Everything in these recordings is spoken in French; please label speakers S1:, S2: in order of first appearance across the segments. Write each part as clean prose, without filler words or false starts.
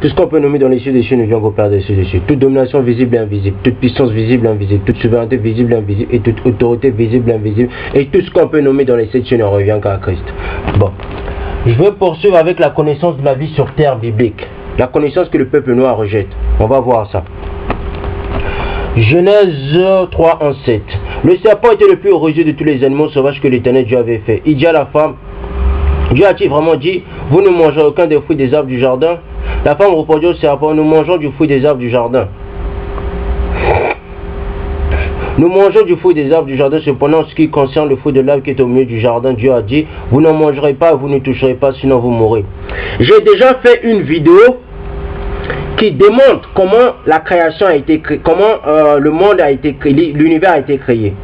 S1: Tout ce qu'on peut nommer dans les cieux des cieux ne vient qu'au Père des cieux des cieux. Toute domination visible et invisible, toute puissance visible et invisible, toute souveraineté visible et invisible, et toute autorité visible et invisible, et tout ce qu'on peut nommer dans les sept cieux ne revient qu'à Christ. Bon. Je vais poursuivre avec la connaissance de la vie sur terre biblique. La connaissance que le peuple noir rejette. On va voir ça. Genèse 3, 1, 7. Le serpent était le plus orgueilleux de tous les animaux sauvages que l'Éternel Dieu avait fait. Il dit à la femme, Dieu a-t-il vraiment dit, vous ne mangerez aucun des fruits des arbres du jardin? La femme répondit au serpent, nous mangeons du fruit des arbres du jardin. Nous mangeons du fruit des arbres du jardin, cependant, ce qui concerne le fruit de l'arbre qui est au milieu du jardin, Dieu a dit, vous n'en mangerez pas, vous ne toucherez pas, sinon vous mourrez. J'ai déjà fait une vidéo qui démontre comment la création a été créée, comment le monde a été créé, l'univers a été créé.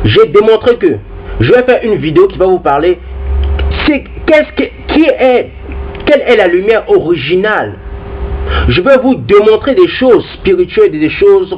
S1: J'ai démontré que, je vais faire une vidéo qui va vous parler, quelle est la lumière originale. Je vais vous démontrer des choses spirituelles et des choses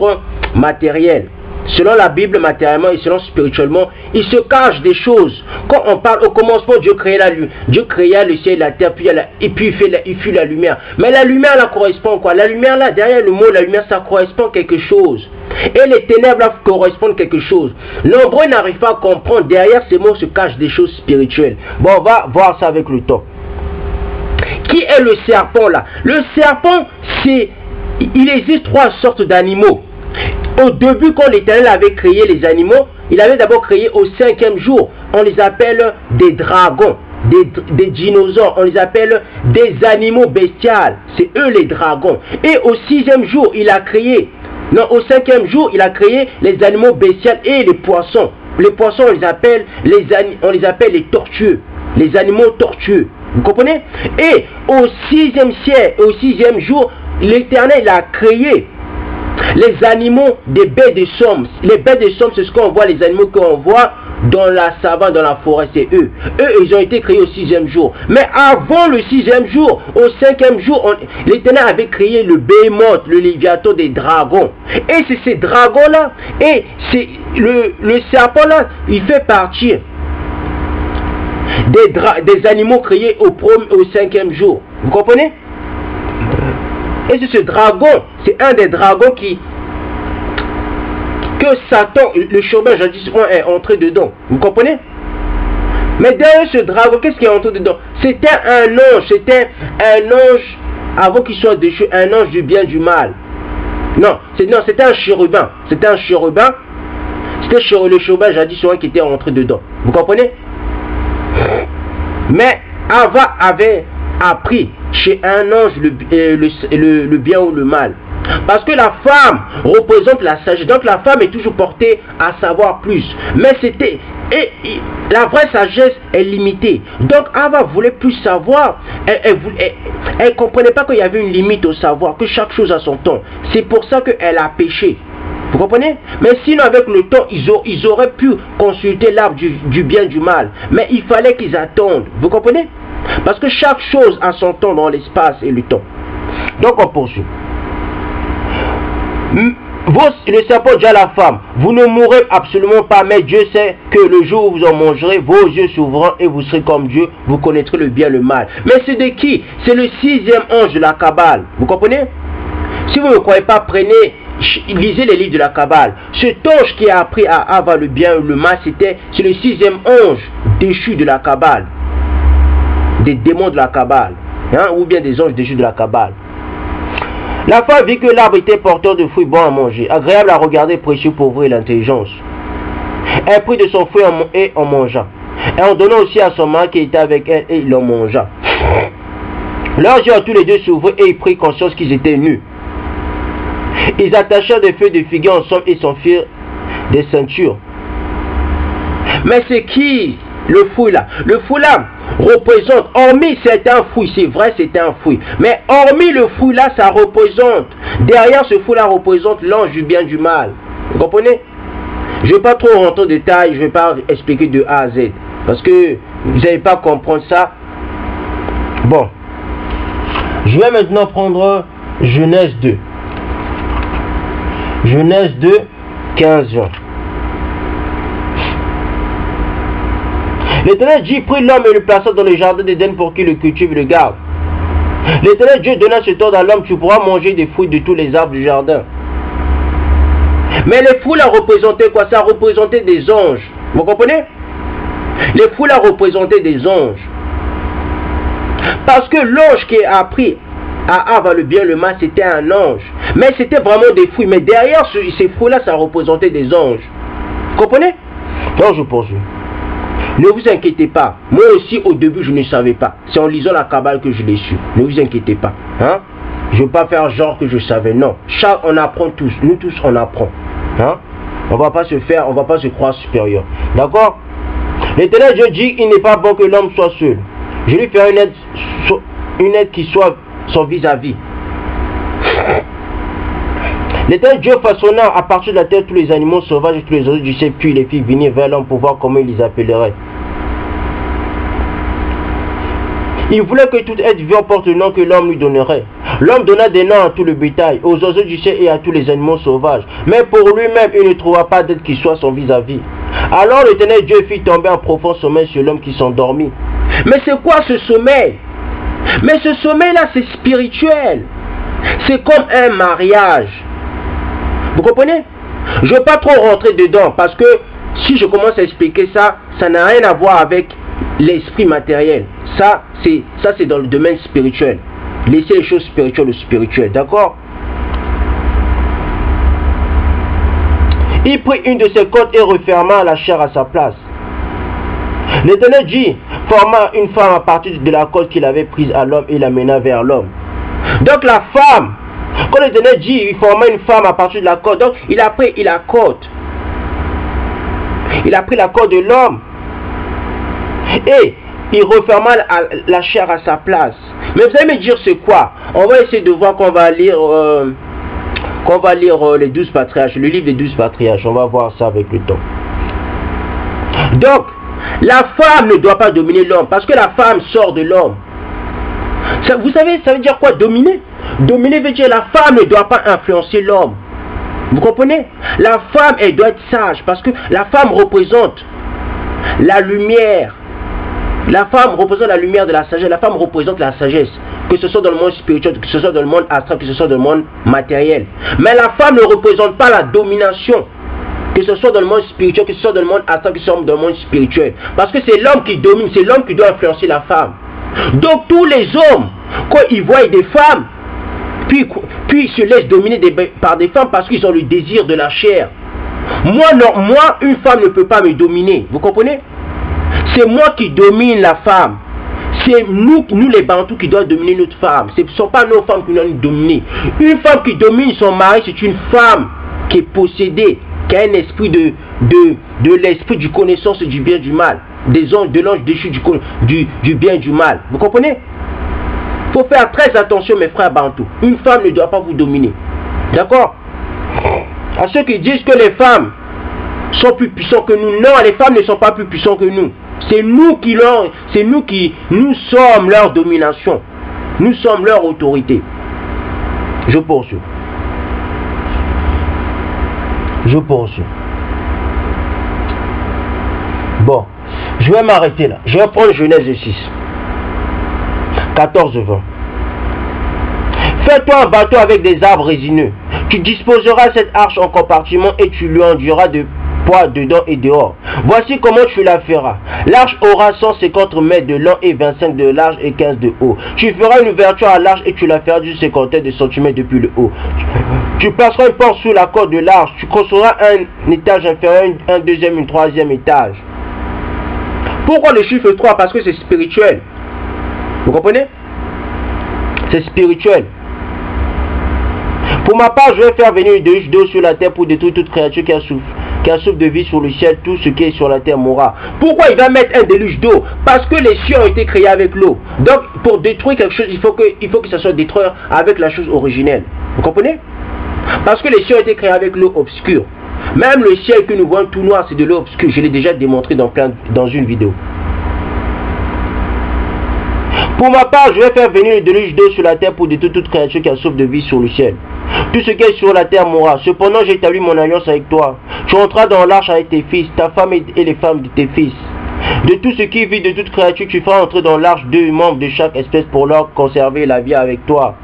S1: matérielles. Selon la Bible, matériellement et selon spirituellement, il se cache des choses. Quand on parle au commencement, Dieu créa le ciel et la terre, et puis il fit la lumière. Mais la lumière là correspond à quoi? La lumière là, derrière le mot la lumière, ça correspond à quelque chose. Et les ténèbres là correspondent à quelque chose. Nombreux n'arrivent pas à comprendre, derrière ces mots se cachent des choses spirituelles. Bon, on va voir ça avec le temps. Qui est le serpent là? Le serpent, il existe trois sortes d'animaux. Au début, quand l'Éternel avait créé les animaux, il avait d'abord créé au 5e jour. On les appelle des dragons, des dinosaures. On les appelle des animaux bestiales. C'est eux les dragons. Et au 6e jour, il a créé, non, au 5e jour, il a créé les animaux bestiales et les poissons. Les poissons, on les appelle les tortueux, les animaux tortueux. Vous comprenez? Et au 6e jour, l'Éternel a créé les animaux des bêtes de somme. Les bêtes de somme, c'est ce qu'on voit, les animaux qu'on voit dans la savane, dans la forêt, c'est eux. Eux, ils ont été créés au 6e jour. Mais avant le 6e jour, au 5e jour, l'Éternel avait créé le béhémoth, le léviathan des dragons. Et c'est ces dragons-là, et c'est le serpent-là, il fait partie des animaux créés au 5e jour. Vous comprenez? Et c'est ce dragon, c'est un des dragons que Satan, le chômage jadis est entré dedans. Vous comprenez? Mais derrière ce dragon, qu'est-ce qui est entré dedans? C'était un ange, avant qu'il soit déchu, un ange du bien du mal. Non, c'était un chérubin. C'était un chérubin. C'était le chômage jadis qui était entré dedans. Vous comprenez? Mais Ava avait appris chez un ange le bien ou le mal. Parce que la femme représente la sagesse. Donc la femme est toujours portée à savoir plus. Mais la vraie sagesse est limitée. Donc Ava voulait plus savoir. Elle ne comprenait pas qu'il y avait une limite au savoir. Que chaque chose a son temps. C'est pour ça qu'elle a péché. Vous comprenez? Mais sinon avec le temps, ils auraient pu consulter l'arbre du bien et du mal. Mais il fallait qu'ils attendent. Vous comprenez? Parce que chaque chose a son temps dans l'espace et le temps. Donc on poursuit. Le serpent dit à la femme, vous ne mourrez absolument pas, mais Dieu sait que le jour où vous en mangerez, vos yeux s'ouvriront et vous serez comme Dieu, vous connaîtrez le bien et le mal. Mais c'est de qui? C'est le 6e ange de la Kabbale. Vous comprenez? Si vous ne croyez pas, lisez les livres de la Kabbale. Cet ange qui a appris à Ava le bien et le mal, c'est le 6e ange déchu de la Kabbale. Des démons de la Kabbale, hein, ou bien des anges déchus de la Kabbale. La femme vit que l'arbre était porteur de fruits bons à manger, agréable à regarder, précieux pour ouvrir l'intelligence. Elle prit de son fruit et en mangea. Et en donnant aussi à son mari qui était avec elle, et il en mangea. Leurs yeux à tous les deux s'ouvrirent et ils prirent conscience qu'ils étaient nus. Ils attachèrent des feuilles de figuier ensemble et s'en firent des ceintures. Mais c'est qui le fruit là? Le fruit là représente, hormis c'est un fruit, c'est vrai c'est un fruit, mais hormis le fruit là, ça représente, derrière ce fruit là représente l'ange du bien du mal. Vous comprenez? Je ne vais pas trop rentrer en détail, je ne vais pas expliquer de A à Z, parce que vous n'allez pas comprendre ça. Bon, je vais maintenant prendre Genèse 2. Genèse 2, 15 ans. L'Éternel dit, prit l'homme et le plaça dans le jardin d'Éden pour qu'il le cultive et le garde. L'Éternel Dieu donna cet ordre à l'homme, tu pourras manger des fruits de tous les arbres du jardin. Mais les fruits là représentaient quoi? Ça représentait des anges. Vous comprenez? Les fruits là représentaient des anges. Parce que l'ange qui a appris à Ava le bien et le mal, c'était un ange. Mais c'était vraiment des fruits. Mais derrière ces fruits là, ça représentait des anges. Vous comprenez? Donc je poursuis. Ne vous inquiétez pas. Moi aussi, au début, je ne savais pas. C'est en lisant la Kabbale que je l'ai su. Ne vous inquiétez pas. Hein? Je ne veux pas faire genre que je savais. Non. On apprend tous. Nous tous, on apprend. Hein? On ne va pas se croire supérieur. D'accord? L'Éternel Dieu dit, il n'est pas bon que l'homme soit seul. Je lui ferai une aide qui soit son vis-à-vis. L'Éternel Dieu façonna à partir de la terre tous les animaux sauvages et tous les oiseaux du ciel, puis les fit venir vers l'homme pour voir comment il les appellerait. Il voulait que tout être vivant porte le nom que l'homme lui donnerait. L'homme donna des noms à tout le bétail, aux oiseaux du ciel et à tous les animaux sauvages. Mais pour lui-même, il ne trouva pas d'être qui soit son vis-à-vis. Alors l'Éternel Dieu fit tomber un profond sommeil sur l'homme qui s'endormit. Mais c'est quoi ce sommeil? Mais ce sommeil-là, c'est spirituel. C'est comme un mariage. Vous comprenez? Je ne veux pas trop rentrer dedans parce que si je commence à expliquer ça, ça n'a rien à voir avec l'esprit matériel. Ça c'est dans le domaine spirituel. Laissez les choses spirituelles au spirituel, d'accord? Il prit une de ses côtes et referma la chair à sa place. L'Éternel dit, forma une femme à partir de la côte qu'il avait prise à l'homme et l'amena vers l'homme. Donc la femme, quand l'Éternel dit, il forma une femme à partir de la côte, donc il a pris la côte. Il a pris la côte de l'homme. Et il referma la chair à sa place. Mais vous allez me dire c'est quoi? On va essayer de voir qu'on va lire les 12 patriarches, le livre des 12 patriarches. On va voir ça avec le temps. Donc, la femme ne doit pas dominer l'homme parce que la femme sort de l'homme. Vous savez, ça veut dire quoi dominer? Dominer veut dire la femme ne doit pas influencer l'homme. Vous comprenez? La femme, elle doit être sage parce que la femme représente la lumière. La femme représente la lumière de la sagesse. La femme représente la sagesse. Que ce soit dans le monde spirituel, que ce soit dans le monde astral, que ce soit dans le monde matériel. Mais la femme ne représente pas la domination. Que ce soit dans le monde spirituel, que ce soit dans le monde astral, que ce soit dans le monde spirituel. Parce que c'est l'homme qui domine, c'est l'homme qui doit influencer la femme. Donc tous les hommes, quand ils voient des femmes, puis ils se laissent dominer par des femmes parce qu'ils ont le désir de la chair. Moi, non, moi, une femme ne peut pas me dominer. Vous comprenez? C'est moi qui domine la femme. C'est nous les Bantous qui doivent dominer notre femme. Ce ne sont pas nos femmes qui doivent nous dominer. Une femme qui domine son mari, c'est une femme qui est possédée, qui a un esprit de l'esprit du connaissance du bien et du mal. De l'ange déchu du bien et du mal. Vous comprenez? Il faut faire très attention, mes frères Bantous. Une femme ne doit pas vous dominer. D'accord? À ceux qui disent que les femmes sont plus puissants que nous. Non, les femmes ne sont pas plus puissantes que nous. C'est nous qui nous sommes leur domination. Nous sommes leur autorité. Je poursuis. Bon, je vais m'arrêter là. Je vais prendre Genèse 6. 14-20. Fais-toi un bateau avec des arbres résineux. Tu disposeras cette arche en compartiment et tu lui enduras de poids dedans et dehors. Voici comment tu la feras. L'arche aura 150 mètres de long et 25 de large et 15 de haut. Tu feras une ouverture à l'arche et tu la feras d'une cinquantaine de centimètres depuis le haut. Tu placeras une porte sous la corde de l'arche. Tu construiras un étage inférieur, un deuxième, un troisième étage. Pourquoi le chiffre 3? Parce que c'est spirituel. Vous comprenez? C'est spirituel. Pour ma part, je vais faire venir une déluge d'eau sur la terre pour détruire toute créature qui a souffle de vie sur le ciel. Tout ce qui est sur la terre mourra. Pourquoi il va mettre un déluge d'eau? Parce que les cieux ont été créés avec l'eau. Donc, pour détruire quelque chose, il faut que ça soit détruit avec la chose originelle. Vous comprenez? Parce que les cieux ont été créés avec l'eau obscure. Même le ciel que nous voyons tout noir, c'est de l'eau obscure. Je l'ai déjà démontré dans une vidéo. Pour ma part, je vais faire venir une déluge d'eau sur la terre pour détruire toute créature qui a souffle de vie sur le ciel. Tout ce qui est sur la terre mourra. Cependant, j'ai établi mon alliance avec toi. Tu entreras dans l'arche avec tes fils, ta femme et les femmes de tes fils. De tout ce qui vit, de toute créature, tu feras entrer dans l'arche 2 membres de chaque espèce pour leur conserver la vie avec toi.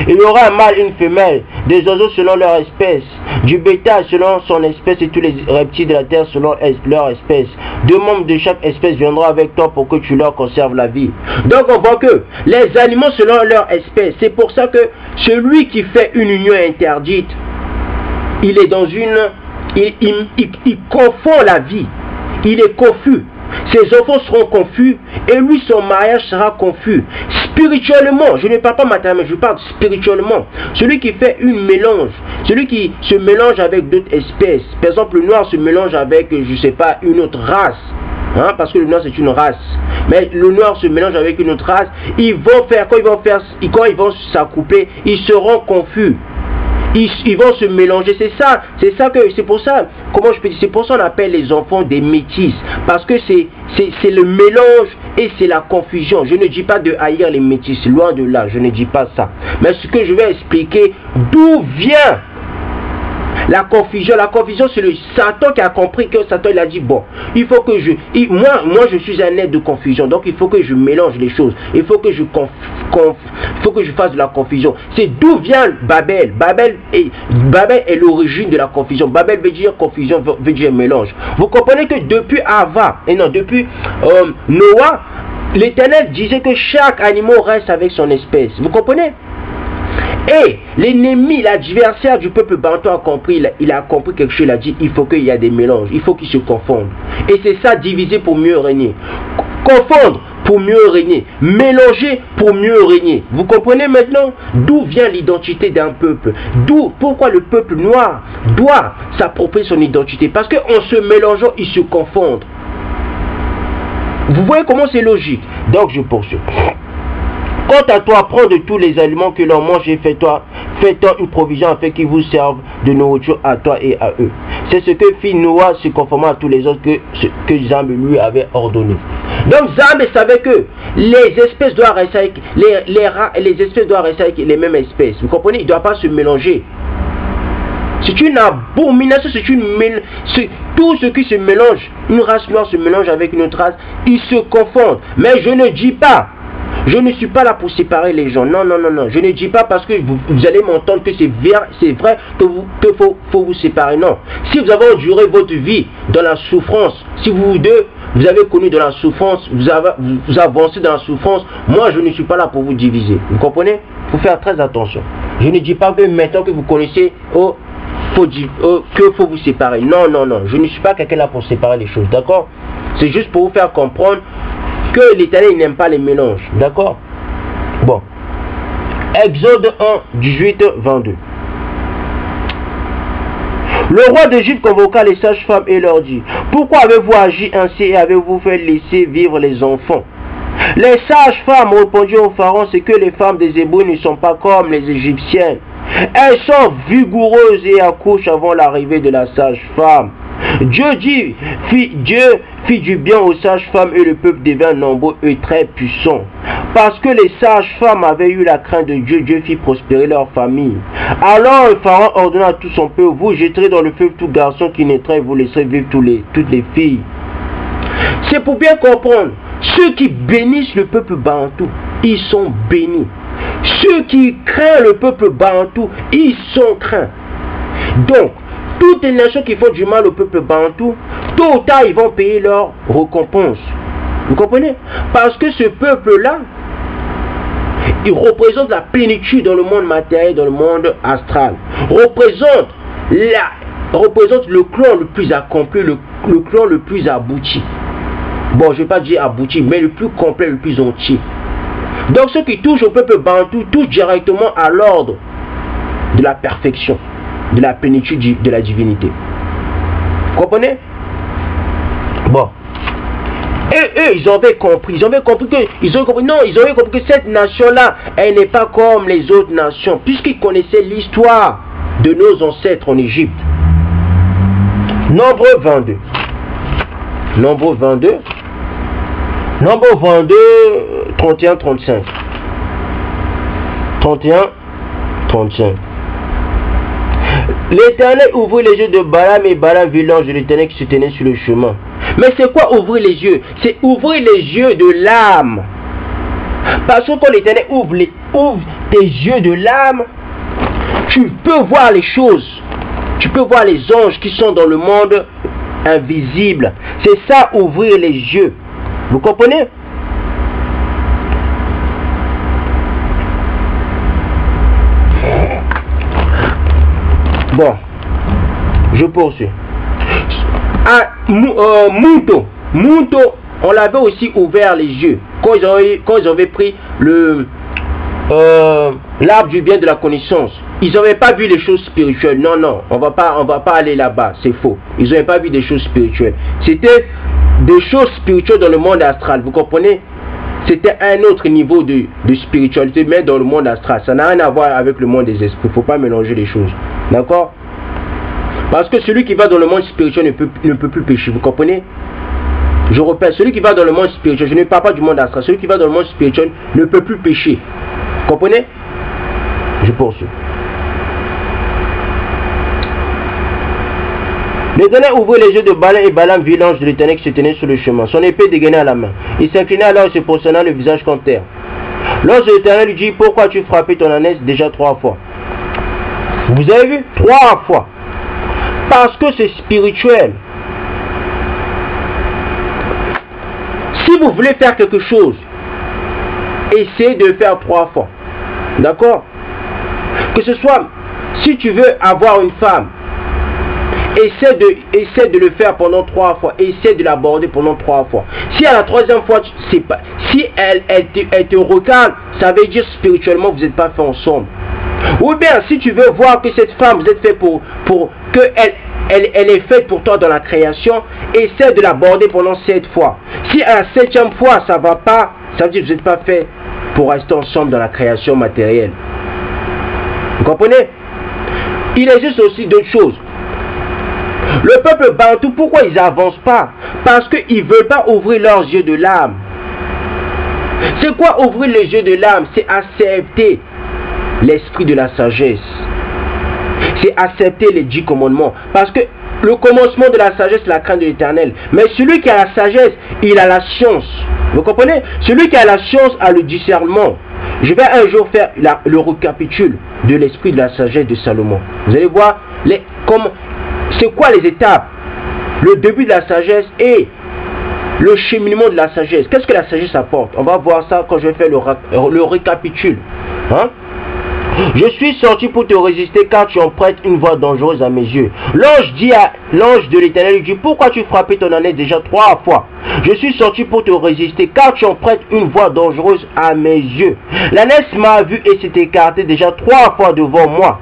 S1: Il y aura un mâle et une femelle, des oiseaux selon leur espèce, du bétail selon son espèce et tous les reptiles de la terre selon leur espèce. 2 membres de chaque espèce viendront avec toi pour que tu leur conserves la vie. Donc on voit que les animaux selon leur espèce, c'est pour ça que celui qui fait une union interdite, il est dans une... il confond la vie, il est confus. Ses enfants seront confus et lui, son mariage sera confus. Spirituellement, je ne parle pas matériellement, je parle spirituellement. Celui qui fait une mélange, celui qui se mélange avec d'autres espèces, par exemple le noir se mélange avec, je ne sais pas, une autre race, hein, parce que le noir c'est une race, mais le noir se mélange avec une autre race, ils vont faire, quand ils vont s'accoupler, ils seront confus. Ils vont se mélanger, c'est pour ça, comment je peux dire, c'est pour ça qu'on appelle les enfants des métis, parce que c'est le mélange et c'est la confusion. Je ne dis pas de haïr les métis, loin de là, je ne dis pas ça. Mais ce que je vais expliquer, d'où vient la confusion, c'est le Satan qui a compris que Satan il a dit bon, il faut que moi je suis un être de confusion, donc il faut que je mélange les choses, il faut que je fasse de la confusion. C'est d'où vient Babel. Babel est l'origine de la confusion. Babel veut dire confusion, veut dire mélange. Vous comprenez que depuis Noah, l'Éternel disait que chaque animal reste avec son espèce. Vous comprenez? Et l'ennemi, l'adversaire du peuple bantou a compris, il a compris quelque chose, il a dit il faut qu'il y ait des mélanges, il faut qu'ils se confondent. Et c'est ça, diviser pour mieux régner. Confondre pour mieux régner, mélanger pour mieux régner. Vous comprenez maintenant d'où vient l'identité d'un peuple? Pourquoi le peuple noir doit s'approprier son identité? Parce qu'en se mélangeant, ils se confondent. Vous voyez comment c'est logique? Donc je poursuis. Quant à toi, prends de tous les aliments que l'on mange et fais-toi une provision afin qu'ils vous servent de nourriture à toi et à eux. C'est ce que fit Noah, se conformant à tous les autres que Zam lui avait ordonné. Donc Zam savait que les espèces doivent rester avec les rats et les espèces doivent rester avec les mêmes espèces. Vous comprenez? Ils ne doivent pas se mélanger. C'est une abomination, tout ce qui se mélange, une race noire se mélange avec une autre race, ils se confondent. Mais je ne dis pas, je ne suis pas là pour séparer les gens. Non, non, non, non. Je ne dis pas parce que vous allez m'entendre que c'est vrai qu'il faut vous séparer. Non. Si vous avez enduré votre vie dans la souffrance, si vous deux, vous avez connu de la souffrance, vous avancez dans la souffrance, moi je ne suis pas là pour vous diviser. Vous comprenez? Il faut faire très attention. Je ne dis pas que maintenant que vous connaissez, que faut vous séparer. Non, non, non. Je ne suis pas quelqu'un là pour séparer les choses. D'accord? C'est juste pour vous faire comprendre que l'Éternel n'aime pas les mélanges. D'accord? Bon. Exode 1, 18, 22. Le roi d'Égypte convoqua les sages-femmes et leur dit: pourquoi avez-vous agi ainsi et avez-vous fait laisser vivre les enfants? Les sages-femmes répondirent au pharaon: c'est que les femmes des Hébreux ne sont pas comme les Égyptiennes. Elles sont vigoureuses et accouchent avant l'arrivée de la sage-femme. Dieu fit du bien aux sages-femmes et le peuple devint nombreux et très puissant. Parce que les sages-femmes avaient eu la crainte de Dieu, Dieu fit prospérer leur famille. Alors le pharaon ordonna à tout son peuple: vous jetterez dans le feu tout garçon qui naîtra et vous laisserez vivre toutes les filles. C'est pour bien comprendre, ceux qui bénissent le peuple bantou, ils sont bénis. Ceux qui craignent le peuple bantou, ils sont craints. Donc, toutes les nations qui font du mal au peuple bantou, tôt ou tard, ils vont payer leur récompense. Vous comprenez? Parce que ce peuple-là, il représente la plénitude dans le monde matériel, dans le monde astral. Représente le clan le plus accompli, le clan le plus abouti. Bon, je ne vais pas dire abouti, mais le plus complet, le plus entier. Donc ceux qui touchent au peuple bantou touchent directement à l'ordre de la perfection, de la plénitude de la divinité. Vous comprenez? Bon. Et eux, ils avaient compris. Ils avaient compris que cette nation-là, elle n'est pas comme les autres nations, puisqu'ils connaissaient l'histoire de nos ancêtres en Égypte. Nombre 22. Nombre 22. Nombre 22, 31, 35. 31, 35. L'Éternel ouvrit les yeux de Balaam et Balaam vit l'ange de l'Éternel qui se tenait sur le chemin. Mais c'est quoi ouvrir les yeux? C'est ouvrir les yeux de l'âme. Parce que quand l'Éternel ouvre tes yeux de l'âme, tu peux voir les choses. Tu peux voir les anges qui sont dans le monde invisible. C'est ça, ouvrir les yeux. Vous comprenez? Bon, je poursuis. Munto, on l'avait aussi ouvert les yeux quand ils avaient pris l'arbre du bien de la connaissance. Ils n'avaient pas vu les choses spirituelles. Non, non, on va pas aller là-bas, c'est faux. Ils n'avaient pas vu des choses spirituelles. C'était des choses spirituelles dans le monde astral, vous comprenez? C'était un autre niveau de spiritualité, mais dans le monde astral. Ça n'a rien à voir avec le monde des esprits. Il ne faut pas mélanger les choses. D'accord? Parce que celui qui va dans le monde spirituel ne peut plus pécher. Vous comprenez? Je répète, celui qui va dans le monde spirituel, je ne parle pas du monde astral, celui qui va dans le monde spirituel ne peut plus pécher. Vous comprenez? Je poursuis. L'Éternel ouvrit les yeux de Balaam et Balaam vit l'ange de l'Éternel qui se tenait sur le chemin, son épée dégainée à la main. Il s'inclina alors et se prosterna le visage contre terre. L'ange de l'Éternel lui dit: pourquoi as-tu frappé ton ânesse déjà 3 fois? Vous avez vu? 3 fois. Parce que c'est spirituel. Si vous voulez faire quelque chose, essayez de le faire 3 fois. D'accord? Que ce soit, si tu veux avoir une femme, essaie de le faire pendant 3 fois. Essaie de l'aborder pendant 3 fois. Si à la 3e fois, si elle te recale, ça veut dire spirituellement vous n'êtes pas fait ensemble. Ou bien si tu veux voir que cette femme, vous êtes fait pour que elle est faite pour toi dans la création, essaie de l'aborder pendant 7 fois. Si à la 7e fois ça va pas, ça veut dire que vous n'êtes pas fait pour rester ensemble dans la création matérielle. Vous comprenez? Il existe aussi d'autres choses. Le peuple bantou, pourquoi ils n'avancent pas? Parce qu'ils ne veulent pas ouvrir leurs yeux de l'âme. C'est quoi ouvrir les yeux de l'âme? C'est accepter l'esprit de la sagesse. C'est accepter les 10 commandements. Parce que le commencement de la sagesse, c'est la crainte de l'Éternel. Mais celui qui a la sagesse, il a la science. Vous comprenez? Celui qui a la science a le discernement. Je vais un jour faire le récapitule de l'esprit de la sagesse de Salomon. Vous allez voir c'est quoi les étapes, le début de la sagesse et le cheminement de la sagesse. Qu'est-ce que la sagesse apporte? On va voir ça quand je vais faire le récapitule. Hein? Je suis sorti pour te résister car tu empruntes une voie dangereuse à mes yeux. L'ange de l'Éternel lui dit: pourquoi tu frappais ton ânesse déjà 3 fois? Je suis sorti pour te résister car tu empruntes une voie dangereuse à mes yeux. L'ânesse m'a vu et s'est écartée déjà 3 fois devant moi.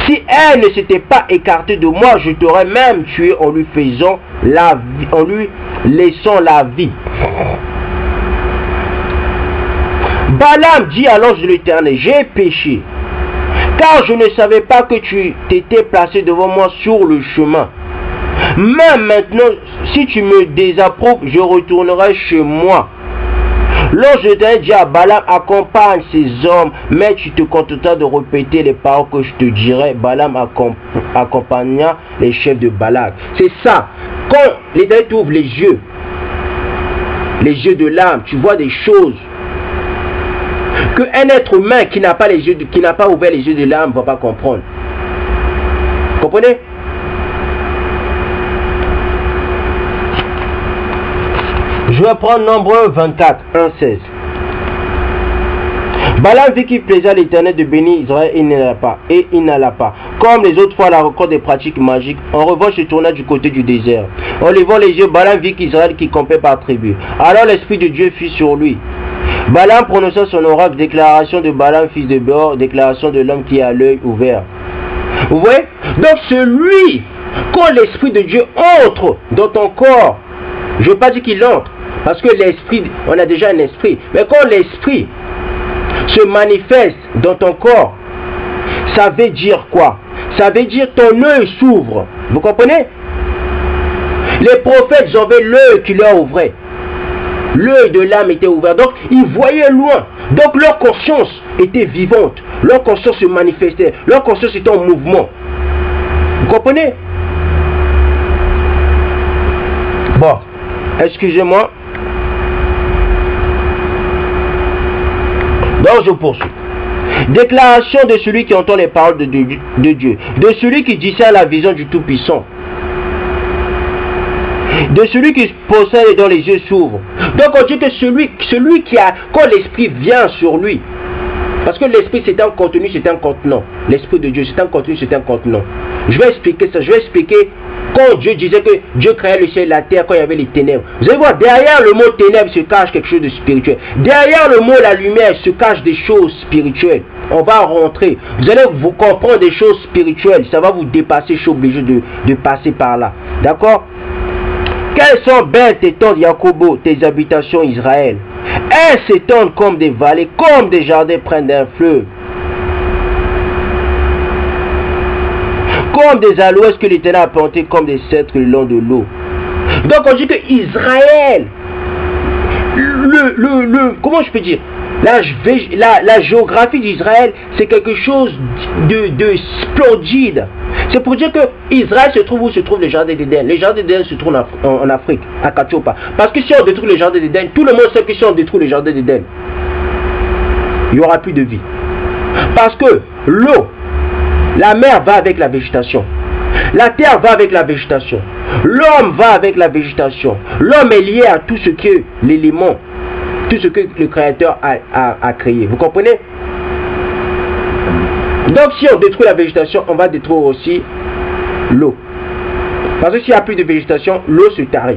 S1: Si elle ne s'était pas écartée de moi, je t'aurais même tué en lui faisant la vie, en lui laissant la vie. Balaam dit à l'ange de l'Éternel: j'ai péché, car je ne savais pas que tu t'étais placé devant moi sur le chemin. Même maintenant, si tu me désapprouves, je retournerai chez moi. L'ange de l'Éternel dit à Balaam: accompagne ces hommes, mais tu te contenteras de répéter les paroles que je te dirai. Balaam accompagna les chefs de Balak. C'est ça. Quand l'Éternel t'ouvre les yeux de l'âme, tu vois des choses qu'un être humain qui n'a pas ouvert les yeux de l'âme ne va pas comprendre. Vous comprenez? Je vais prendre Nombre 24, 1-16. Balaam vit qu'il plaisait à l'Éternel de bénir Israël et il n'alla pas. Comme les autres fois, la record des pratiques magiques. En revanche, il tourna du côté du désert. En levant les yeux, Balaam vit qu'Israël qui campait par tribu. Alors l'Esprit de Dieu fut sur lui. Balaam prononça son oracle, déclaration de Balaam, fils de Béor, déclaration de l'homme qui a l'œil ouvert. Vous voyez? Donc celui, quand l'Esprit de Dieu entre dans ton corps, je ne veux pas dire qu'il entre, parce que l'esprit, on a déjà un esprit, mais quand l'esprit se manifeste dans ton corps, ça veut dire quoi? Ça veut dire ton œil s'ouvre. Vous comprenez? Les prophètes avaient l'œil qui leur ouvrait. L'œil de l'âme était ouvert. Donc, ils voyaient loin. Donc, leur conscience était vivante. Leur conscience se manifestait. Leur conscience était en mouvement. Vous comprenez? Bon. Excusez-moi. Donc je poursuis. Déclaration de celui qui entend les paroles de Dieu, de celui qui discerne la vision du Tout-Puissant, de celui qui possède et dont les yeux s'ouvrent. Donc on dit que celui qui a, quand l'Esprit vient sur lui, parce que l'Esprit c'est un contenu, c'est un contenant. L'Esprit de Dieu c'est un contenu, c'est un contenant. Je vais expliquer ça, je vais expliquer quand Dieu disait que Dieu créait le ciel et la terre, quand il y avait les ténèbres. Vous allez voir, derrière le mot ténèbres se cache quelque chose de spirituel. Derrière le mot la lumière se cache des choses spirituelles. On va rentrer. Vous allez vous comprendre des choses spirituelles. Ça va vous dépasser, je suis obligé de passer par là. D'accord? Quelles sont belles tes tentes, Jacobo, tes habitations, Israël? Elles s'étendent comme des vallées, comme des jardins près d'un fleuve. Comme des aloès que l'Éternel a plantés, comme des cèdres le long de l'eau. Donc on dit que Israël, comment je peux dire, la géographie d'Israël, c'est quelque chose de splendide. C'est pour dire que Israël se trouve où se trouve le jardin d'Éden. Les jardins d'Éden se trouvent en Afrique, à Katiopa. Parce que si on détruit le jardin d'Éden, tout le monde sait que si on détruit le jardin d'Éden, il n'y aura plus de vie. Parce que l'eau, la mer va avec la végétation. La terre va avec la végétation. L'homme va avec la végétation. L'homme est lié à tout ce que l'élément, tout ce que le Créateur a créé. Vous comprenez? Donc si on détruit la végétation, on va détruire aussi l'eau. Parce que s'il n'y a plus de végétation, l'eau se tarit.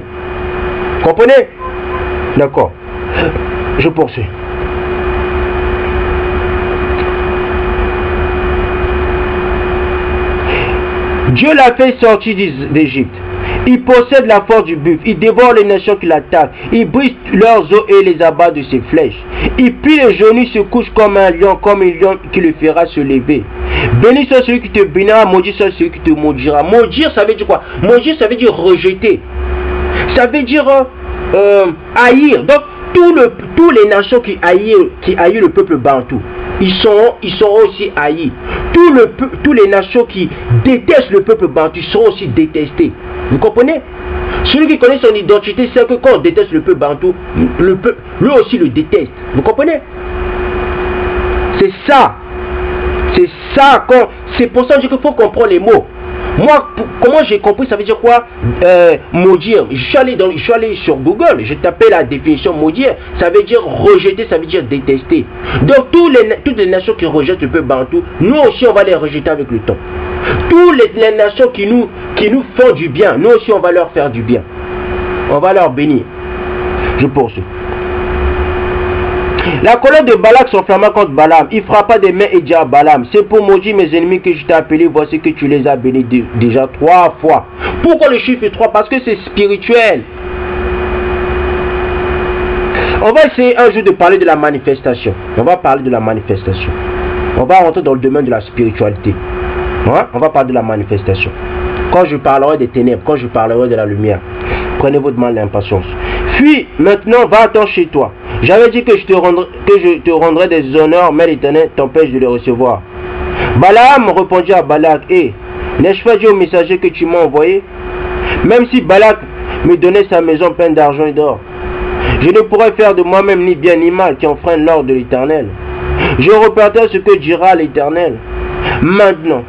S1: Vous comprenez? D'accord. Je poursuis. Dieu l'a fait sortir d'Égypte. Il possède la force du buffle. Il dévore les nations qui l'attaquent. Il brise leurs os et les abat de ses flèches. Il plie les genoux, se couche comme un lion qui le fera se lever. Béni soit celui qui te bénira, maudit soit celui qui te maudira. Maudire, ça veut dire quoi? Maudire, ça veut dire rejeter. Ça veut dire haïr. Donc, tous les nations qui haïssent le peuple bantou, ils seront aussi haïs. Tous les nations qui détestent le peuple bantou seront aussi détestés. Vous comprenez? Celui qui connaît son identité sait que quand on déteste le peuple bantou, lui aussi le déteste. Vous comprenez? C'est ça. C'est ça. C'est pour ça qu'il faut comprendre les mots. Moi, comment j'ai compris, ça veut dire quoi? Maudire. Je suis allé sur Google, j'ai tapé la définition maudire. Ça veut dire rejeter, ça veut dire détester. Donc, toutes les nations qui rejettent le peuple bantou, nous aussi, on va les rejeter avec le temps. Toutes les nations qui nous font du bien, nous aussi, on va leur faire du bien. On va leur bénir. Je poursuis. La colère de Balak s'enflamma contre Balaam. Il frappa des mains et dit à Balaam: c'est pour maudire mes ennemis que je t'ai appelé. Voici que tu les as bénis déjà 3 fois. Pourquoi le chiffre 3? Parce que c'est spirituel. On va essayer un jour de parler de la manifestation. On va parler de la manifestation. On va rentrer dans le domaine de la spiritualité. Ouais? On va parler de la manifestation. Quand je parlerai des ténèbres, quand je parlerai de la lumière, prenez votre mal d'impatience. Fuis maintenant, va-t'en chez toi. J'avais dit que je te rendrais des honneurs, mais l'Éternel t'empêche de les recevoir. Balaam répondit à Balak: n'ai-je pas dit au messager que tu m'as envoyé? Même si Balak me donnait sa maison pleine d'argent et d'or, je ne pourrais faire de moi-même ni bien ni mal qui enfreigne l'ordre de l'Éternel. Je repartais ce que dira l'Éternel. Maintenant,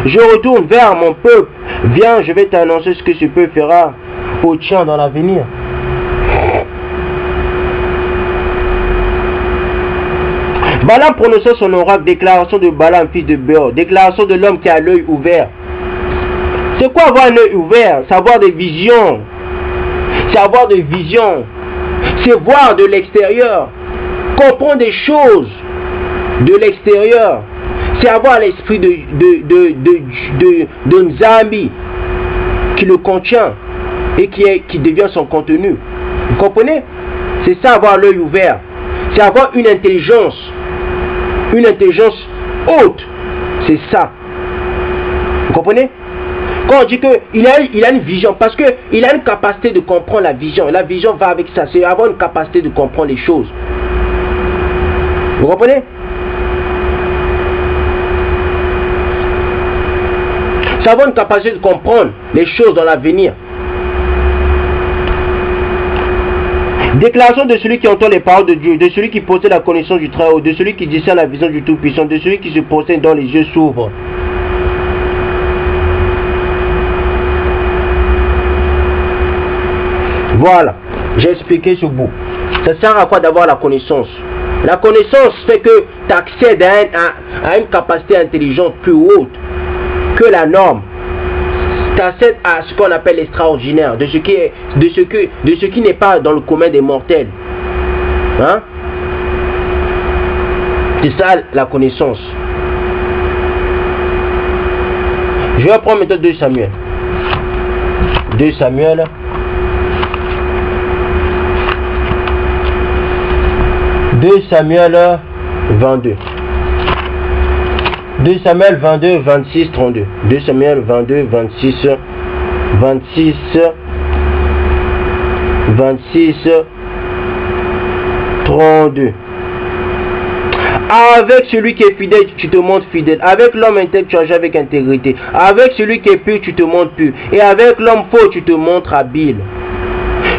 S1: je retourne vers mon peuple. Viens, je vais t'annoncer ce que ce peuple fera au tien dans l'avenir. Balaam prononça son oracle, déclaration de Balaam, fils de Béor, déclaration de l'homme qui a l'œil ouvert. C'est quoi avoir un œil ouvert? C'est avoir des visions. C'est avoir des visions. C'est voir de l'extérieur. Comprendre des choses de l'extérieur. C'est avoir l'esprit de Nzambi qui le contient et qui devient son contenu. Vous comprenez? C'est ça, avoir l'œil ouvert. C'est avoir une intelligence haute. C'est ça. Vous comprenez? Quand on dit qu'il a une vision, parce qu'il a une capacité de comprendre la vision. La vision va avec ça. C'est avoir une capacité de comprendre les choses. Vous comprenez? C'est avoir une capacité de comprendre les choses dans l'avenir. Déclaration de celui qui entend les paroles de Dieu, de celui qui possède la connaissance du Très-Haut, de celui qui discerne la vision du Tout-Puissant, de celui qui se prosterne dont les yeux s'ouvrent. Voilà, j'ai expliqué ce bout. Ça sert à quoi d'avoir la connaissance? La connaissance fait que tu accèdes à une capacité intelligente plus haute que la norme. Tu accèdes à ce qu'on appelle l'extraordinaire, de ce qui n'est pas dans le commun des mortels. Hein? C'est ça la connaissance. Je vais prendre maintenant 2 Samuel. 2 Samuel. 2 Samuel 22. 2 Samuel 22, 26, 32. 2 Samuel 22, 26, 26, 26, 32. Avec celui qui est fidèle, tu te montres fidèle. Avec l'homme intègre, tu agis avec intégrité. Avec celui qui est pur, tu te montres pur. Et avec l'homme faux, tu te montres habile.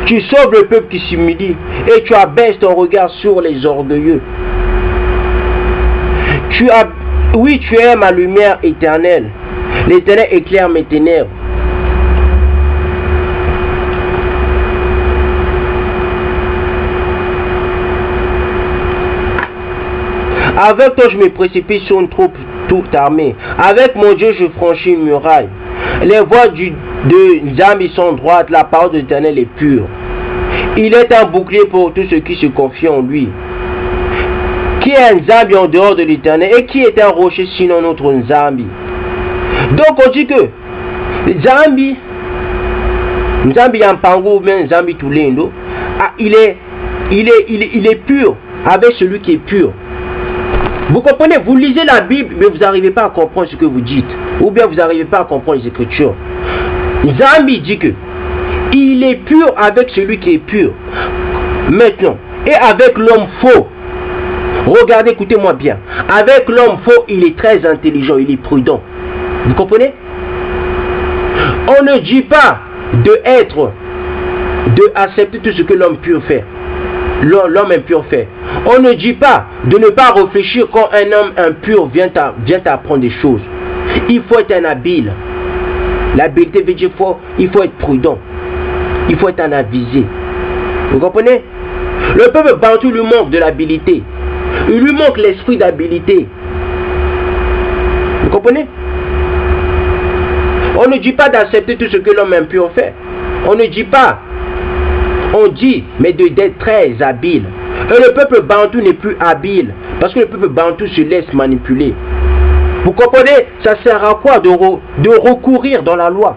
S1: Tu sauves le peuple qui s'humilie et tu abaisses ton regard sur les orgueilleux. Oui, tu aimes ma lumière éternelle. L'Éternel éclaire mes ténèbres. Avec toi, je me précipite sur une troupe toute armée. Avec mon Dieu, je franchis une muraille. Les voies de Nzambi sont droites. La parole de l'Éternel est pure. Il est un bouclier pour tous ceux qui se confient en lui. Qui est un Nzambi en dehors de l'Éternel? Et qui est un rocher sinon notre Nzambi? Donc on dit que Nzambi Yampango ou bien Nzambi Tulendo, il est pur avec celui qui est pur. Vous comprenez? Vous lisez la Bible, mais vous n'arrivez pas à comprendre ce que vous dites. Ou bien vous n'arrivez pas à comprendre les Écritures. Nzambi dit que il est pur avec celui qui est pur. Maintenant, et avec l'homme faux. Regardez, écoutez-moi bien. Avec l'homme faux, il est très intelligent, il est prudent. Vous comprenez? On ne dit pas de accepter tout ce que l'homme pur fait. L'homme impur fait. On ne dit pas de ne pas réfléchir quand un homme impur vient t'apprendre des choses. Il faut être un habile. L'habileté veut dire il faut être prudent. Il faut être un avisé. Vous comprenez? Le peuple bantou lui manque de l'habilité. Il lui manque l'esprit d'habilité. Vous comprenez? On ne dit pas d'accepter tout ce que l'homme impur fait. On ne dit pas. On dit, mais d'être très habile. Et le peuple bantou n'est plus habile. Parce que le peuple bantou se laisse manipuler. Vous comprenez? Ça sert à quoi de recourir dans la loi?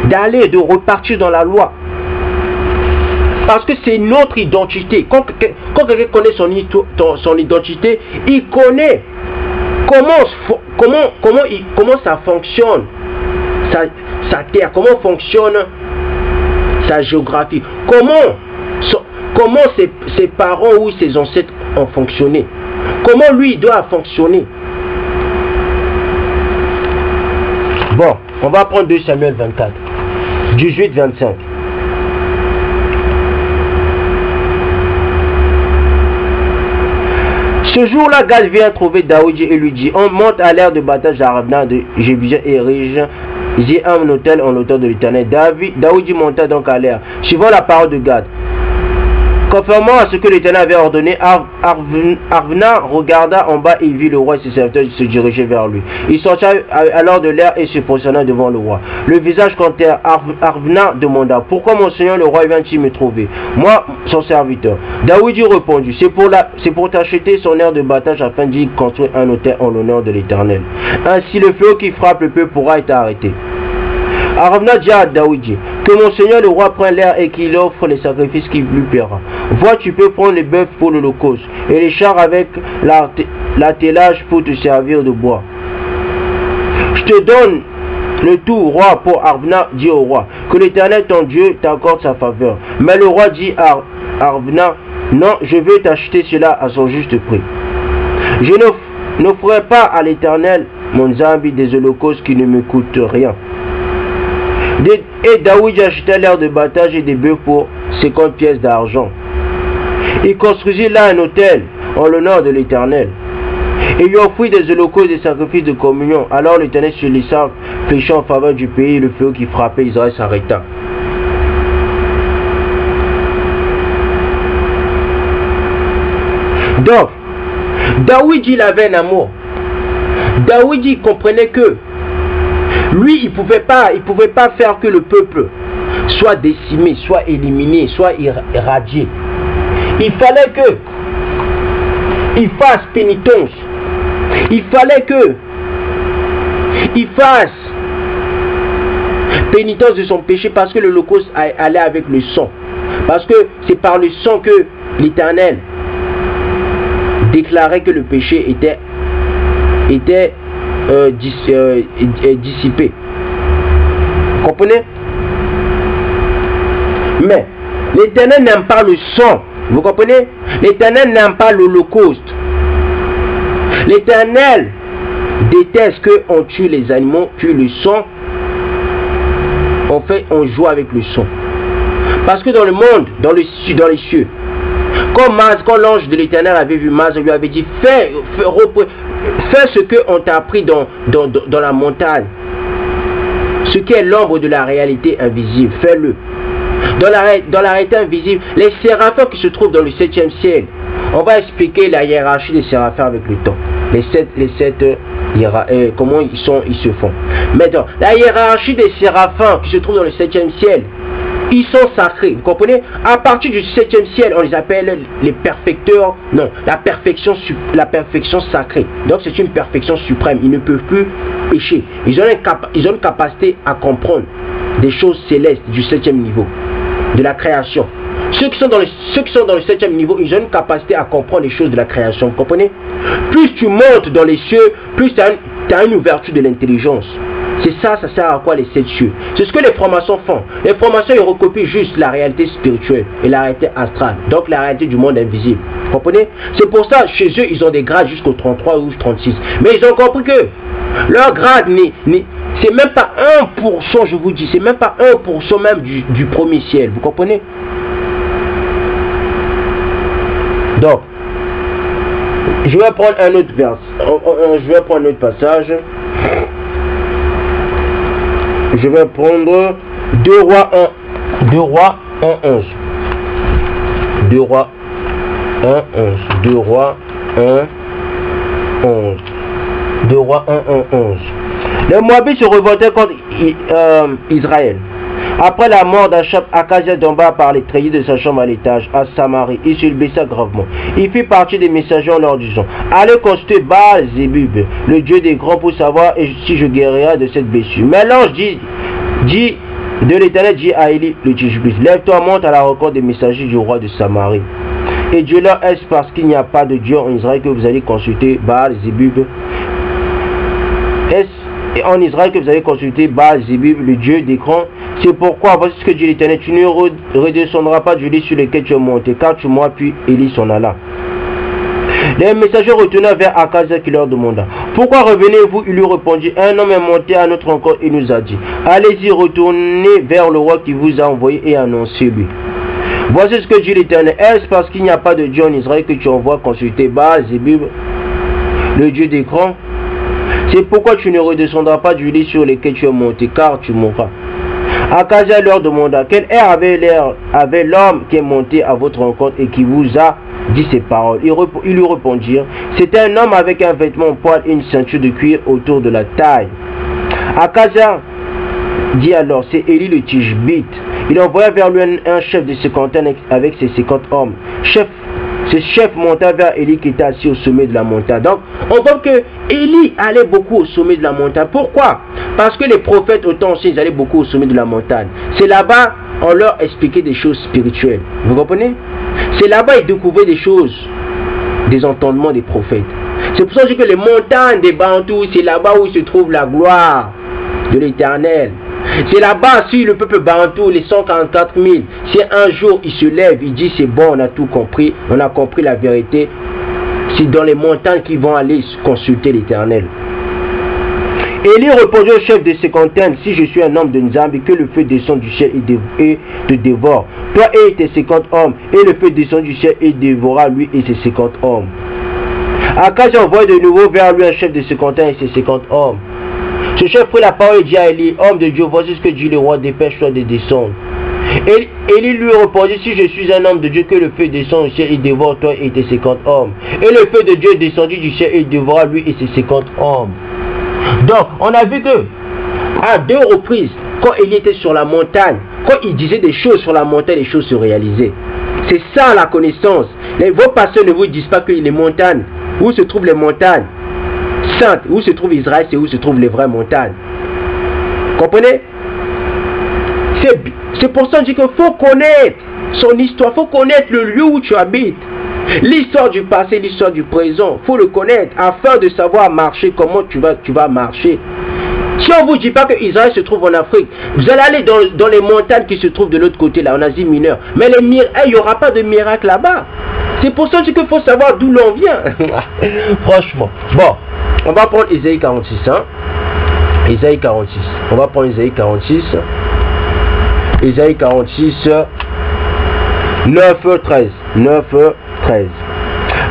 S1: De repartir dans la loi? Parce que c'est notre identité. Quand quelqu'un connaît son identité, il connaît comment ça fonctionne, sa terre, comment fonctionne sa géographie, comment ses parents ou ses ancêtres ont fonctionné, comment lui doit fonctionner. Bon, on va prendre 2 Samuel 24, 18-25. Ce jour-là, Gad vient trouver Daoudi et lui dit: on monte à l'aire de bataille à Ravna de Jébusien et érige un hôtel en l'autel de l'Éternel. Daoudi monta donc à l'aire, suivant la parole de Gad. Conformément à ce que l'Éternel avait ordonné, Ravna regarda en bas et vit le roi et ses serviteurs se diriger vers lui. Il sortit alors de l'air et se prosterna devant le roi. Le visage contre terre, Ravna demanda: pourquoi mon Seigneur le roi vient-il me trouver, moi son serviteur? Daoudi répondit: c'est pour t'acheter son aire de bataille afin d'y construire un autel en l'honneur de l'Éternel. Ainsi le fléau qui frappe le peuple pourra être arrêté. Ravna dit à Daoudi: que mon Seigneur le roi prenne l'air et qu'il offre les sacrifices qui lui plaira. Vois, tu peux prendre les bœufs pour l'holocauste et les chars avec l'attelage pour te servir de bois. Je te donne le tout, roi. Pour Ravna dit au roi: que l'Éternel ton Dieu t'accorde sa faveur. Mais le roi dit à Ravna: non, je vais t'acheter cela à son juste prix. Je n'offrirai pas à l'Éternel mon Nzambi des holocaustes qui ne me coûtent rien. Et Daoudi acheta l'air de bataille et des bœufs pour 50 pièces d'argent. Il construisit là un autel en l'honneur de l'Éternel. Et il offrit des holocaustes et des sacrifices de communion. Alors l'Éternel se laissa fléchir en faveur du pays, et le feu qui frappait Israël s'arrêta. Donc, David, il avait un amour. David, il comprenait que lui, il pouvait pas faire que le peuple soit décimé, soit éliminé, soit irradié. Il fallait que il fasse pénitence. Il fallait que il fasse pénitence de son péché, parce que l'Holocauste allait avec le sang. Parce que c'est par le sang que l'Éternel déclarait que le péché était dissipé. Vous comprenez? Mais l'Éternel n'aime pas le sang. Vous comprenez? L'Éternel n'aime pas l'Holocauste. L'Éternel déteste qu'on tue les animaux, tue le sang. En fait, on joue avec le sang. Parce que dans le monde, dans les cieux, quand l'ange de l'Éternel avait vu Maz, lui avait dit, fais ce qu'on t'a appris dans la montagne. Ce qui est l'ombre de la réalité invisible, fais-le. Dans la réalité invisible, les séraphins qui se trouvent dans le 7e ciel, on va expliquer la hiérarchie des séraphins avec le temps. Comment ils se font. Maintenant, la hiérarchie des séraphins qui se trouvent dans le 7e ciel, ils sont sacrés, vous comprenez? À partir du 7e ciel, on les appelle les perfecteurs. Non, la perfection sacrée. Donc c'est une perfection suprême. Ils ne peuvent plus pécher. Ils ont une capacité à comprendre des choses célestes du 7e niveau, de la création. Ceux qui sont dans le 7e niveau, ils ont une capacité à comprendre les choses de la création, vous comprenez? Plus tu montes dans les cieux, plus tu as une ouverture de l'intelligence. C'est ça, ça sert à quoi les 7 cieux? C'est ce que les francs-maçons font. Les francs-maçons, ils recopient juste la réalité spirituelle et la réalité astrale, donc la réalité du monde invisible. Vous comprenez? C'est pour ça, chez eux, ils ont des grades jusqu'au 33 ou 36. Mais ils ont compris que leur grade, c'est même pas 1%, je vous dis, c'est même pas 1% même du premier ciel. Vous comprenez? Donc, je vais prendre un autre vers. Je vais prendre un autre passage. Je vais prendre 2 Rois 1. 2 Rois 1, 11. 2 Rois 1, 11. 2 Rois 1, 11. 2 Rois 1, 11. Les Moabites se révoltaient contre Israël. Après la mort d'Achab, Akazia tomba par les treillis de sa chambre à l'étage, à Samarie. Il se blessa gravement. Il fit partie des messagers en leur disant, allez consulter Baal-Zébub, le dieu des grands, pour savoir si je guérirai de cette blessure. Mais l'ange de l'Éternel dit à Élie le Tishbite, lève-toi, monte à la rencontre des messagers du roi de Samarie. Et Dieu leur, est-ce parce qu'il n'y a pas de Dieu en Israël que vous allez consulter Baal-Zébub? Est-ce en Israël que vous allez consulter Baal-Zébub, le dieu des grands? C'est pourquoi, voici ce que dit l'Éternel, tu ne redescendras pas du lit sur lequel tu es monté, car tu mourras. Puis Élie s'en alla. Les messagers retournèrent vers Akazia qui leur demanda, pourquoi revenez-vous? Il lui répondit, un homme est monté à notre rencontre et nous a dit, allez-y, retournez vers le roi qui vous a envoyé et annoncez-lui. Voici ce que dit l'Éternel, est-ce parce qu'il n'y a pas de Dieu en Israël que tu envoies consulter Baal-Zébub, le dieu des grands? C'est pourquoi tu ne redescendras pas du lit sur lequel tu es monté, car tu mourras. Akazia leur demanda, quel air avait l'homme qui est monté à votre rencontre et qui vous a dit ces paroles? Ils lui répondirent, c'était un homme avec un vêtement en poil et une ceinture de cuir autour de la taille. Akazia dit alors, c'est Élie le Tishbite. Il envoya vers lui un chef de 50 avec ses 50 hommes. Ce chef monta vers Élie qui était assis au sommet de la montagne. Donc, on voit que Élie allait beaucoup au sommet de la montagne. Pourquoi? Parce que les prophètes au temps ancien, ils allaient beaucoup au sommet de la montagne. C'est là-bas, on leur expliquait des choses spirituelles. Vous comprenez? C'est là-bas, ils découvraient des choses, des entendements des prophètes. C'est pour ça que les montagnes des Bantous, c'est là-bas où se trouve la gloire de l'Éternel. C'est là-bas, si le peuple bantou, les 144 000, si un jour il se lève, il dit c'est bon, on a tout compris, on a compris la vérité, c'est dans les montagnes qu'ils vont aller consulter l'Éternel. Élie répondit au chef des cinquantaines, si je suis un homme de Nzambi, que le feu descend du ciel et te dévore. Toi et tes 50 hommes, et le feu descend du ciel et dévora lui et ses 50 hommes. Akaz envoie de nouveau vers lui un chef de cinquantaine et ses 50 hommes. Ce chef prit la parole et dit à Élie, homme de Dieu, voici ce que dit le roi, dépêche-toi de descendre. Élie lui répondit, si je suis un homme de Dieu, que le feu descend du ciel et dévore toi et tes 50 hommes. Et le feu de Dieu descendit du ciel et dévora lui et ses 50 hommes. Donc, on a vu que, à 2 reprises, quand Élie était sur la montagne, quand il disait des choses sur la montagne, les choses se réalisaient. C'est ça la connaissance. Vos pasteurs ne vous disent pas que les montagnes, où se trouvent les montagnes saintes, où se trouve Israël, c'est où se trouvent les vraies montagnes. Comprenez? C'est pour ça que je dis qu'il faut connaître son histoire, il faut connaître le lieu où tu habites. L'histoire du passé, l'histoire du présent, il faut le connaître afin de savoir marcher, comment tu vas marcher. Si on ne vous dit pas que Israël se trouve en Afrique, vous allez aller dans les montagnes qui se trouvent de l'autre côté, là, en Asie mineure. Mais il n'y aura pas de miracle là-bas. C'est pour ça qu'il faut savoir d'où l'on vient. Franchement. Bon, on va prendre Isaïe 46. Hein? Isaïe 46. On va prendre Isaïe 46. Isaïe 46, 9, 13. 9, 13.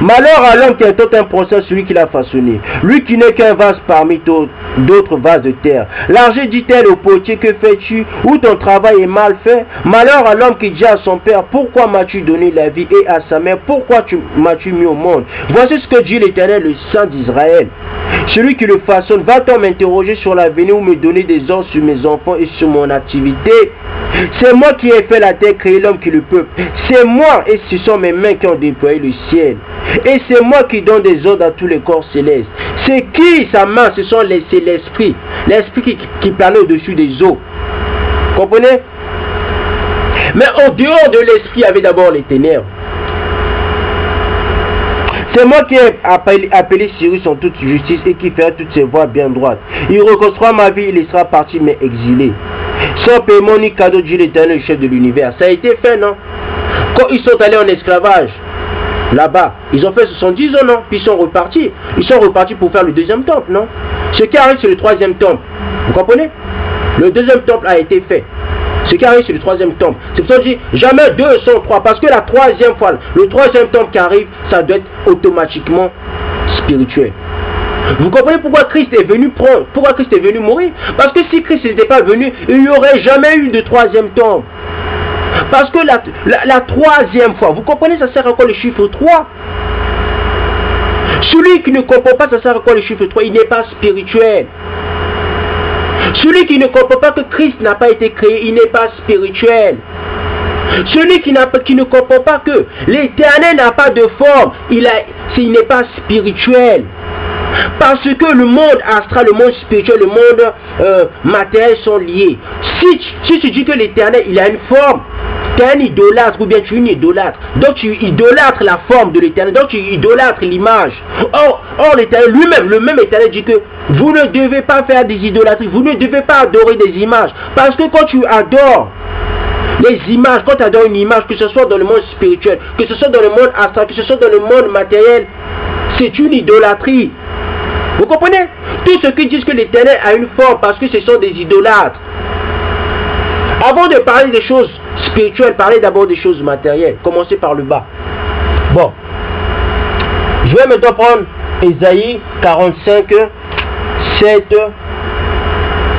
S1: Malheur à l'homme qui intente un procès, celui qui l'a façonné. Lui qui n'est qu'un vase parmi d'autres vases de terre. L'argent dit-elle au potier, que fais-tu? Ou ton travail est mal fait? Malheur à l'homme qui dit à son père, pourquoi m'as-tu donné la vie? Et à sa mère, pourquoi m'as-tu mis au monde? Voici ce que dit l'Éternel, le Saint d'Israël. Celui qui le façonne, va-t-on m'interroger sur l'avenir ou me donner des ordres sur mes enfants et sur mon activité? C'est moi qui ai fait la terre, créé l'homme qui le peuple. C'est moi et ce sont mes mains qui ont déployé le ciel. Et c'est moi qui donne des ordres à tous les corps célestes. C'est qui sa main? C'est l'esprit. L'esprit qui plane au-dessus des eaux. Comprenez? Mais en dehors de l'esprit, il y avait d'abord les ténèbres. C'est moi qui ai appelé Cyrus en toute justice et qui fera toutes ses voies bien droites. Il reconstruira ma vie, il sera parti mais exilé. Sans paiement ni cadeau, dit l'Éternel, le chef de l'univers. Ça a été fait, non? Quand ils sont allés en esclavage, là-bas, ils ont fait 70 ans, non? Puis ils sont repartis. Ils sont repartis pour faire le deuxième temple, non? Ce qui arrive, c'est le troisième temple. Vous comprenez? Le deuxième temple a été fait. Ce qui arrive, c'est le troisième temple. C'est pour ça que je dis, jamais 2 sont 3. Parce que la troisième fois, le troisième temple qui arrive, ça doit être automatiquement spirituel. Vous comprenez pourquoi Christ est venu prendre, pourquoi Christ est venu mourir? Parce que si Christ n'était pas venu, il n'y aurait jamais eu de troisième temple. Parce que la troisième fois, vous comprenez, ça sert à quoi le chiffre 3? Celui qui ne comprend pas, ça sert à quoi le chiffre 3? Il n'est pas spirituel. Celui qui ne comprend pas que Christ n'a pas été créé, il n'est pas spirituel. Celui qui ne comprend pas que l'Éternel n'a pas de forme, il n'est pas spirituel. Parce que le monde astral, le monde spirituel, le monde matériel sont liés. Si tu dis que l'Éternel, il a une forme, tu es un idolâtre ou bien tu es une idolâtre. Donc tu idolâtres la forme de l'Éternel, donc tu idolâtres l'image. Or l'Éternel lui-même, le même Éternel dit que vous ne devez pas faire des idolâtries, vous ne devez pas adorer des images. Parce que quand tu adores les images, quand tu adores une image, que ce soit dans le monde spirituel, que ce soit dans le monde astral, que ce soit dans le monde matériel, c'est une idolâtrie. Vous comprenez? Tous ceux qui disent que l'Éternel a une forme parce que ce sont des idolâtres. Avant de parler des choses spirituelles, parlez d'abord des choses matérielles. Commencez par le bas. Bon. Je vais maintenant prendre Isaïe 45, 7,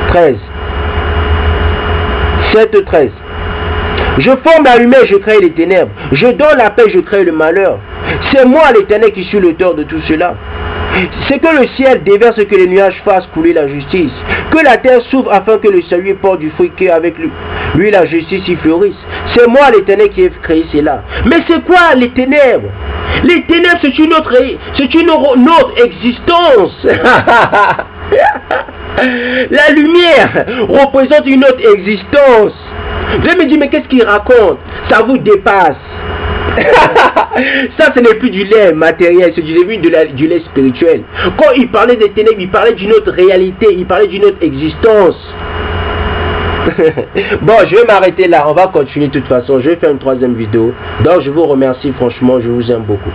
S1: 13. 7, 13. Je forme la lumière, je crée les ténèbres. Je donne la paix, je crée le malheur. C'est moi l'Éternel qui suis l'auteur de tout cela. C'est que le ciel déverse, que les nuages fassent couler la justice. Que la terre s'ouvre afin que le salut porte du fruit, qu'avec lui la justice y fleurisse. C'est moi l'Éternel qui ai créé cela. Mais c'est quoi les ténèbres? Les ténèbres, c'est une autre existence. La lumière représente une autre existence. Vous allez me dire, mais qu'est-ce qu'il raconte? Ça vous dépasse. Ça, ce n'est plus du lait matériel, c'est du lait spirituel. Quand il parlait des ténèbres, il parlait d'une autre réalité, il parlait d'une autre existence. Bon, je vais m'arrêter là, on va continuer de toute façon. Je vais faire une troisième vidéo. Donc, je vous remercie, franchement, je vous aime beaucoup.